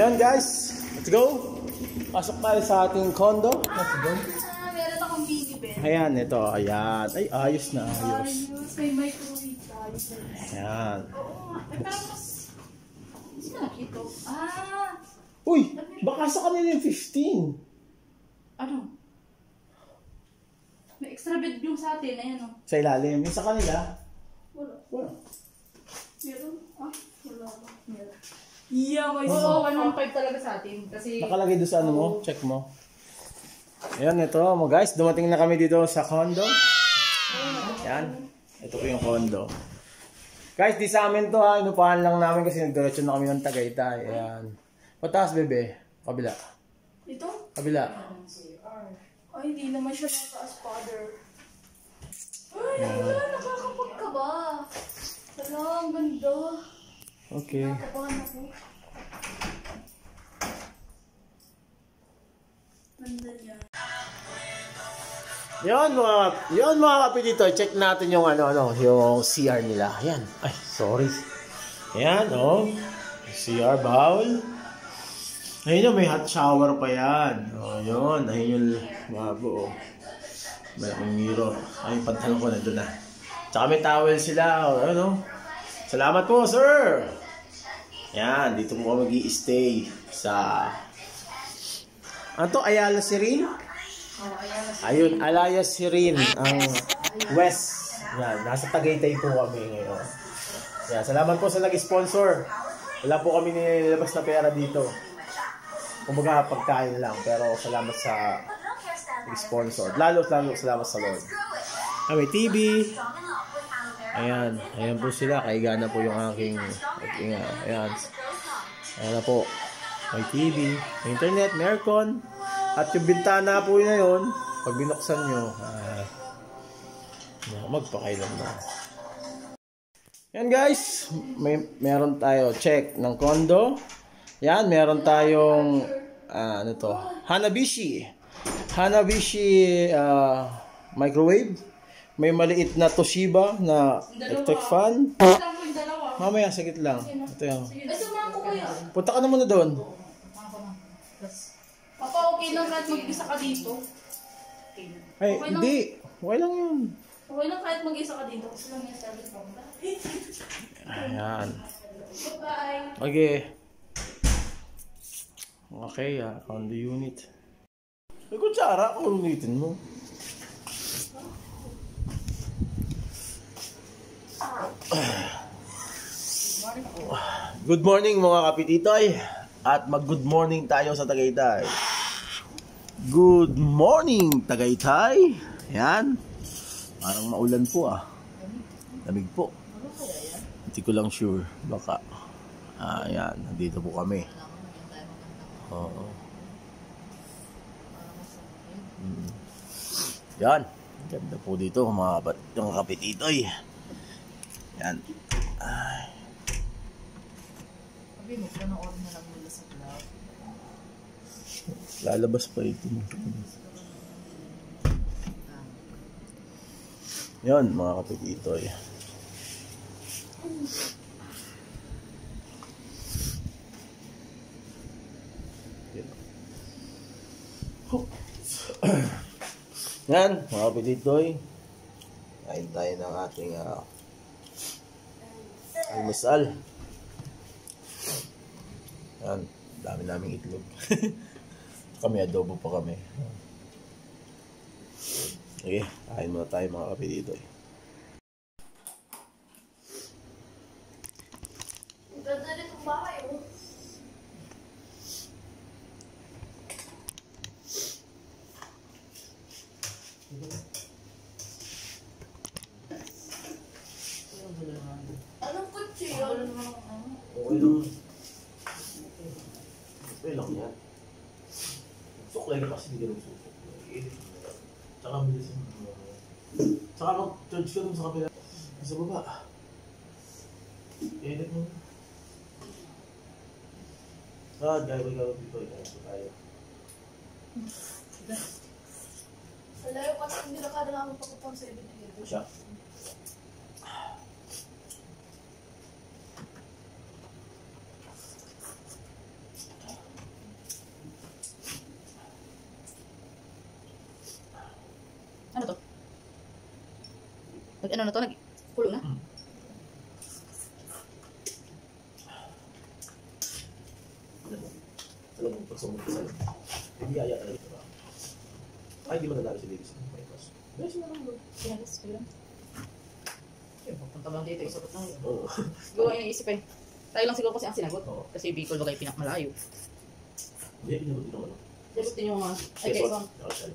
Yan guys, let's go. Pasok tayo sa ating condo. Let's go. Meron akong mini bed. Ayan, ito. Ayan. Ay, ayos na ayos. May microwave tayo. Ayan. Oo nga. Pero mas... Sino nakito? Ah! Uy, baka sa kanila yung 15. Ano? May extra bed yung sa atin. Ayan o. Sa ilalim. Yung sa kanila? Wala. Wala. Meron? Ah, wala ba? Meron. Yeah, may 115 talaga sa atin. Kasi... Nakalagay doon sa ano mo? Check mo. Ayan, ito mo guys. Dumating na kami dito sa condo. Ayan. Ito po yung condo. Guys, di sa amin to ha. Inupahan lang namin kasi nagdiretso na kami ng Tagaytay. Ayan. Pataas bebe. Kabila. Ito? Kabila. Ay, hindi naman siya nataas, father. Ay, wala. Nakakapag ka ba? Hala, ang ganda. Okay. Nakabahan ako. Ganda niya. Yon mga kapitito, check natin yung yung CR nila. Ayan. Ay, sorry. Ayan, oh. CR bowl. Ayun yung may hot shower pa yan. Oh, yun. Ayun yung mabo. Oh. Malaking mirror. Ay, yung pantalon ko nandun na. Tsaka may towel sila. Oh, ano? Salamat po, sir! Yan, dito po ako mag-i-stay sa... Ano to? Ayala Sirin? Ayun, Ayala Sirin. Ang west. Yan, nasa Tagaytay po kami ngayon. Yan, salamat po sa nag-sponsor. Wala po kami nilabas na pera dito. Kumbaga pagkain lang. Pero salamat sa sponsor. Lalo salamat sa Lord. May TV. Ayan. Ayan po sila. Kaiga na po yung aking ayan. Ayan na po. May TV. May internet. May aircon. At yung bintana po na yun. Pag binuksan nyo. Magpakailan na. Yan guys. Meron tayo check ng condo. Yan. Meron tayong ano to? Hanabishi microwave. May maliit na Toshiba na electric fan. Mamaya, sagit lang. Ito yan. Punta ka na muna doon. Papa, okay lang kahit mag-isa ka dito. Ay, hindi. Okay lang yun. Okay lang kahit mag-isa ka dito. Kasi lang yung service mo. Ayan. Bye. Okay. Okay, on the unit. May kutsara, kung ulitin mo. Good morning mga kapititoy. At mag-good morning tayo sa Tagaytay. Good morning Tagaytay. Yan. Parang maulan po Lamig po. Hindi ko lang sure. Baka. Ayan. Nandito po kami. Oo. Yan. Ganda po dito mga kapititoy. Yan. Ay. Lalabas pa ito. Yan mga kapititoy. Yan mga kapititoy. Kain tayo ng ating almusal. Yan, dami naming itlog. Kami adobo pa kami. Okay, kain muna tayo mga kapitito. Ganda rin itong bahay, oh. Anong kutsi yun? Okay lang. Okay lang yan. Suklay na kasi hindi ka nang susuklay. Tsaka bilis yung tsaka mag-charge ka dun sa kapila. Sa baba. Edit mo. Gawin dito. Ito tayo. Alayo kasi hindi na kada namin pakupang sa edit. Siya. ano na to? Nag-pulo na? Alam mo, pag sumunod ka sa'yo, hindi aya talaga ito ba? Ay, hindi madadali si baby sa may cross. Beses na lang doon. Pinagas ko lang. Punta ba dito? Isapot na yun. Oo. Gawa yung isip eh. Tayo lang siguro kasi ang sinagot. Oo. Kasi Bicol ba kayo pinakamalayo. Hindi, pinabot din naman. Sagutin yung mga... Ay, Quezon. Quezon.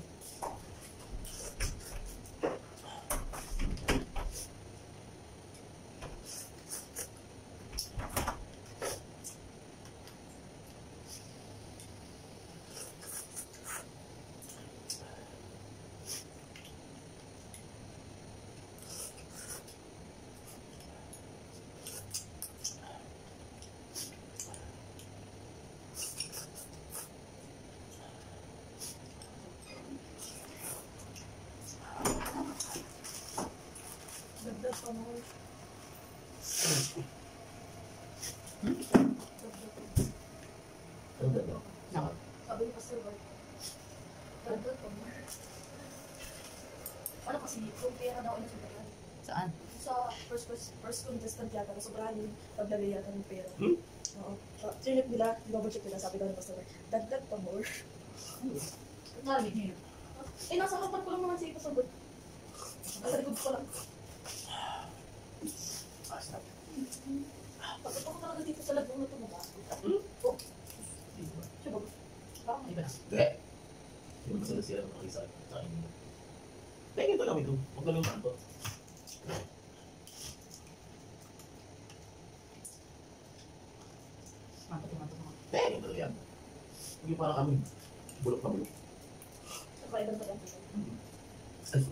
Ang ganda. Sabi ni Pastor Bart, dagdag pa mo. Ano kasi, kung pera daw ina sa saan? Sa first contestant yata, sobrahan yung paglagay yata ng pera. Oo. Chinek nila, double check nila, sabi daw ni Pastor Bart, dagdag pa more. Narinig niyo yun? Eh, nasa harapan ko lang naman si Pastor Bart. Nasa likod ko lang. Asap. Pagkat ako talaga dito sa lagong na tumaba. Oh. Siya ba? Parang may iba na. Hindi. Yung masala siya ng makisa sa akin. Tingin ito lang ito. Huwag lang yung ito. Tingin ito yan. Hindi parang kami. Bulok na bulok. Sa kailan pa lang. Ay.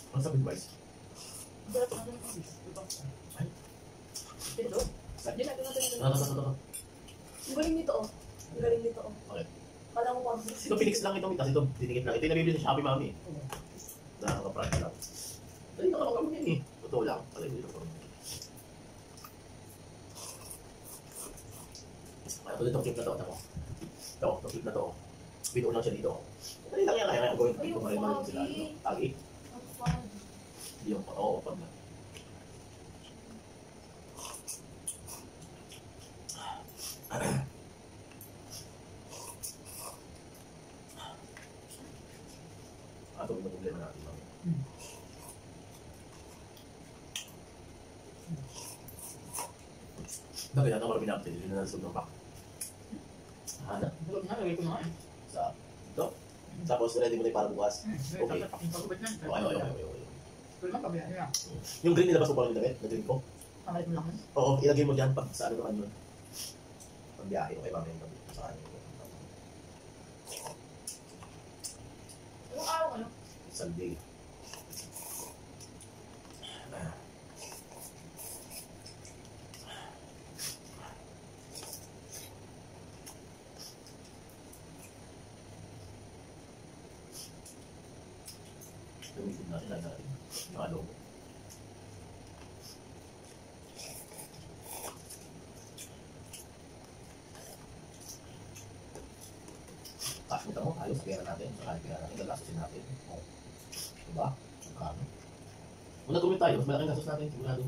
Ang sabi guys. Dapat na lang kasi. Ay. Pero, hindi natin natin. Ano. Ang galing nito oh. Ang galing nito oh. Okay. Kala ko parang Ito Phoenix lang ito. Tapos ito dinikit lang. Ito yung nabibili sa Shopee Mami. Nakaka-price lang. Dali na ka lang yan eh. Totoo lang. Alay dito ko. Kaya tuloy itong clip na to. Itong clip na to. Binuo lang siya dito. Dali lang yan. Kaya gawin. Dito marimari sila. Tagi. Hindi yung oo. Pag na. Ito yung problema natin. Bakit natin marami natin? Hindi na nasunod ng pack. Hana? Bulog na, lagay ko na eh. Sa ito? Tapos ready mo na yung para bukas. Okay. Okay. Yung green nilabas mo pa lang yung damit? Na green ko? Pamalit mo lang yun? Oo, ilagay mo dyan pag sa ano naman yun. Pag biyahe, okay ba? May sa kanya. Anong araw ano? Sunday. Gamitin natin lang natin yung adobo. Punta mo, ayos, pera natin. Saka pera natin, gagastusin natin. O, diba? Magkano? Kung nag-commit tayo, mas malaking gastos natin. Sigurado.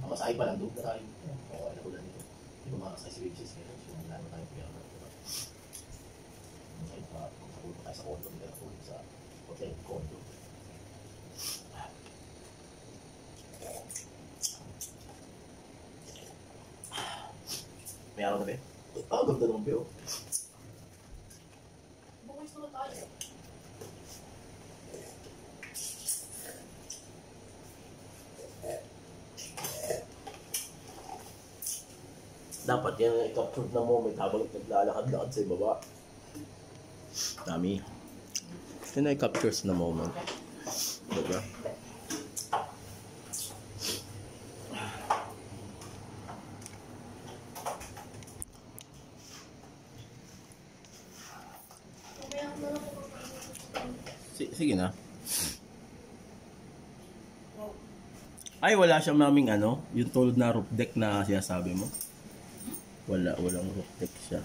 Ang masahe pa lang doon na tayo. O, ay nakulan dito. Hindi ko makasay si wages. Kaya wala naman tayo pera natin. Diba? Kaya nakakulong tayo sa condo. Hindi ka nakulong sa hotel condo. May araw na ba? Ah, ganda naman ba yun? Bukas na tayo. Dapat yan i-capture na mo. May tabang naglalakad-lakad sa ibaba. Dami. Yun ay captures na moment. Diba? Sige na. Ay, wala siyang maming ano, yung tulad na roof deck na sinasabi mo. Walang roof deck siya.